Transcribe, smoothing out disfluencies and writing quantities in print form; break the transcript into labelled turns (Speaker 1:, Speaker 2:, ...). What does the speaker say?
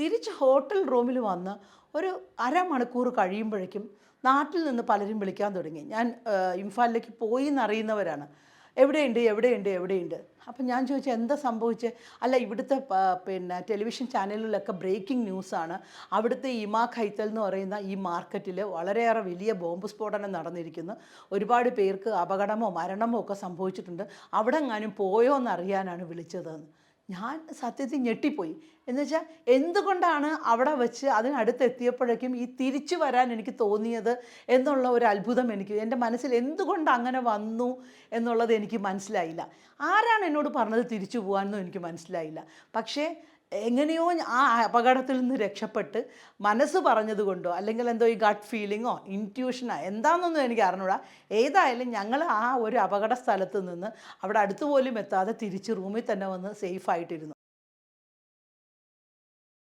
Speaker 1: തിരിച്ച് ഹോട്ടൽ റൂമിൽ വന്ന് ഒരു അരമണിക്കൂർ കഴിയുമ്പോഴേക്കും നാട്ടിൽ നിന്ന് പലരും വിളിക്കാൻ തുടങ്ങി. ഞാൻ ഇംഫാലിലേക്ക് പോയി എന്നറിയുന്നവരാണ്. എവിടെയുണ്ട് എവിടെയുണ്ട് എവിടെയുണ്ട്. അപ്പം ഞാൻ ചോദിച്ചു എന്താ സംഭവിച്ചത്? അല്ല ഇവിടുത്തെ പിന്നെ ടെലിവിഷൻ ചാനലിലൊക്കെ ബ്രേക്കിംഗ് ന്യൂസാണ്. അവിടുത്തെ ഇമാ ഖൈത്തൽ എന്ന് പറയുന്ന ഈ മാർക്കറ്റിൽ വളരെയേറെ വലിയ ബോംബ് സ്ഫോടനം നടന്നിരിക്കുന്നു. ഒരുപാട് പേർക്ക് അപകടമോ മരണമോ ഒക്കെ സംഭവിച്ചിട്ടുണ്ട്. അവിടെ എങ്ങാനും പോയോ എന്നറിയാനാണ് വിളിച്ചതെന്ന്. ഞാൻ സത്യത്തിൽ ഞെട്ടിപ്പോയി. എന്നുവെച്ചാൽ എന്തുകൊണ്ടാണ് അവിടെ വെച്ച് അതിനടുത്തെത്തിയപ്പോഴേക്കും ഈ തിരിച്ചു വരാൻ എനിക്ക് തോന്നിയത് എന്നുള്ള ഒരു അത്ഭുതം എൻ്റെ മനസ്സിൽ എന്തുകൊണ്ട് അങ്ങനെ വന്നു എന്നുള്ളത് എനിക്ക് മനസ്സിലായില്ല. ആരാണ് എന്നോട് പറഞ്ഞത് തിരിച്ചു പോകാമെന്നും എനിക്ക് മനസ്സിലായില്ല. പക്ഷേ എങ്ങനെയോ ആ അപകടത്തിൽ നിന്ന് രക്ഷപ്പെട്ട് മനസ്സ് പറഞ്ഞതുകൊണ്ടോ അല്ലെങ്കിൽ എന്തോ ഈ ഗട്ട് ഫീലിങ്ങോ ഇൻറ്റ്യൂഷനോ എന്താണെന്നൊന്നും എനിക്ക് അറിഞ്ഞൂടാ. ഏതായാലും ഞങ്ങൾ ആ ഒരു അപകട സ്ഥലത്ത് നിന്ന് അവിടെ അടുത്ത് പോലും എത്താതെ തിരിച്ച് റൂമിൽ തന്നെ വന്ന് സേഫായിട്ടിരുന്നു.